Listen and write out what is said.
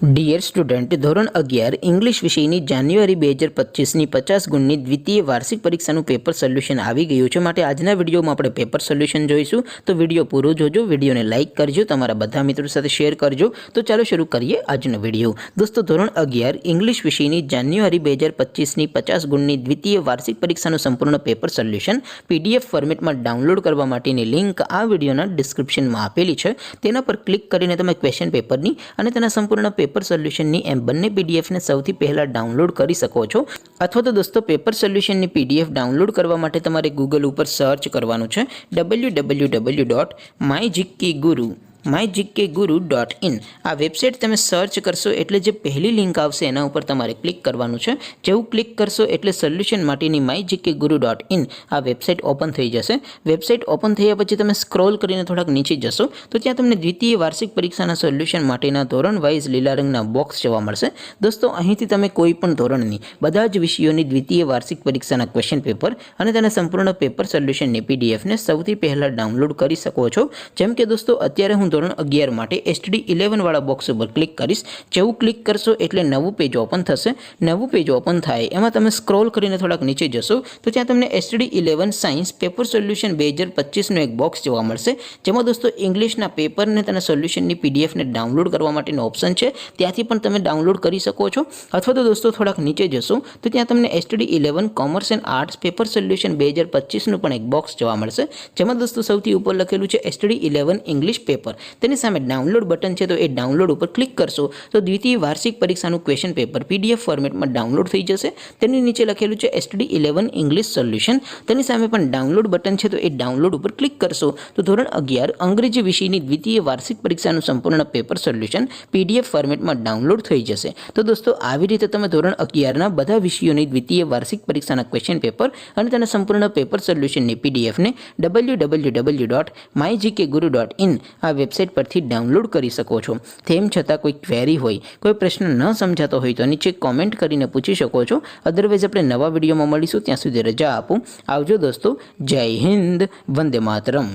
Dear student, ધોરણ 11 English વિષયની જાન્યુઆરી 2025ની 50 ગુણની દ્વિતીય વાર્ષિક પરીક્ષાનું પેપર સોલ્યુશન આવી ગયું છે. માટે આજના વિડીયોમાં આપણે પેપર સોલ્યુશન જોઈશું. તો વિડીયો પૂરો જોજો, વિડીયોને લાઇક કરજો, તમારા બધા મિત્રો સાથે શેર કરજો. તો ચાલો શરૂ કરીએ આજનો વિડીયો. દોસ્તો, ધોરણ 11 ઇંગ્લિશ વિષયની જાન્યુઆરી 2025ની 50 ગુણની દ્વિતીય વાર્ષિક પરીક્ષાનું સંપૂર્ણ પેપર સોલ્યુશન PDF ફોર્મેટમાં ડાઉનલોડ કરવા માટેની લિંક આ વિડીયોના ડિસ્ક્રિપ્શનમાં આપેલી છે. તેના પર ક્લિક કરીને તમે ક્વેશ્ચન પેપરની અને તેના સંપૂર્ણ પેપર સોલ્યુશનની એમ બંને પીડીએફને સૌથી પહેલાં ડાઉનલોડ કરી શકો છો. અથવા તો દોસ્તો, પેપર સોલ્યુશનની PDF ડાઉનલોડ કરવા માટે તમારે ગૂગલ ઉપર સર્ચ કરવાનું છે www.mygkguru.in. આ વેબસાઇટ તમે સર્ચ કરશો એટલે જે પહેલી લિંક આવશે એના ઉપર તમારે ક્લિક કરવાનું છે. જેવું ક્લિક કરશો એટલે સોલ્યુશન માટેની mygkguru.in આ વેબસાઇટ ઓપન થઈ જશે. વેબસાઇટ ઓપન થયા પછી તમે સ્ક્રોલ કરીને થોડાક નીચે જશો તો ત્યાં તમને દ્વિતીય વાર્ષિક પરીક્ષાના સોલ્યુશન માટેના ધોરણ વાઇઝ લીલા રંગના બોક્સ જોવા મળશે. દોસ્તો, અહીંથી તમે કોઈ પણ ધોરણની બધા જ વિષયોની દ્વિતીય વાર્ષિક પરીક્ષાના ક્વેશ્ચન પેપર અને તેના સંપૂર્ણ પેપર સોલ્યુશનની PDFને સૌથી પહેલાં ડાઉનલોડ કરી શકો છો. જેમ કે દોસ્તો, અત્યારે હું ધોરણ 11 માટે STD11 વાળા બોક્સ ઉપર ક્લિક કરીશ. જેવું ક્લિક કરશો એટલે નવું પેજ ઓપન થશે. નવું પેજ ઓપન થાય એમાં તમે સ્ક્રોલ કરીને થોડાક નીચે જશો તો ત્યાં તમને STD11 સાયન્સ પેપર સોલ્યુશન 2025નું એક બોક્સ જોવા મળશે. જેમાં દોસ્તો ઇંગ્લિશના પેપરને તેના સોલ્યુશનની PDFને ડાઉનલોડ કરવા માટેનો ઓપ્શન છે. ત્યાંથી પણ તમે ડાઉનલોડ કરી શકો છો. અથવા તો દોસ્તો થોડાક નીચે જશો તો ત્યાં તમને STD11 commerce and arts paper solution 2025નું પણ એક બોક્સ જોવા મળશે. જેમાં દોસ્તો સૌથી ઉપર લખેલું છે STD11 ઇંગ્લિશ પેપર. તેની સામે ડાઉનલોડ બટન છે, તો એ ડાઉનલોડ ઉપર ક્લિક કરશો તો દ્વિતીય વાર્ષિક પરીક્ષાનું ક્વેશ્ચન પેપર PDF ફોર્મેટમાં ડાઉનલોડ થઈ જશે. તેની નીચે લખેલું છે STD11 ઇંગ્લિશ સોલ્યુશન. તેની સામે પણ ડાઉનલોડ બટન છે, તો એ ડાઉનલોડ ઉપર ક્લિક કરશો તો ધોરણ 11 અંગ્રેજી વિષયની દ્વિતીય વાર્ષિક પરીક્ષાનું સંપૂર્ણ પેપર સોલ્યુશન PDF ફોર્મેટમાં ડાઉનલોડ થઈ જશે. તો દોસ્તો, આવી રીતે તમે ધોરણ 11ના બધા વિષયોની દ્વિતીય વાર્ષિક પરીક્ષાના ક્વેશ્ચન પેપર અને તેના સંપૂર્ણ પેપર સોલ્યુશનની PDFને www.mygkguru.in આ વેબસાઇટ પરથી ડાઉનલોડ કરી શકો છો. તેમ છતાં કોઈ ક્વેરી હોય, કોઈ પ્રશ્ન ન સમજાતો હોય તો નીચે કોમેન્ટ કરીને પૂછી શકો છો. અદરવાઇઝ આપણે નવા વિડીયોમાં મળીશું. ત્યાં સુધી રજા આપો. આવજો દોસ્તો. જય હિન્દ. વંદે માતરમ.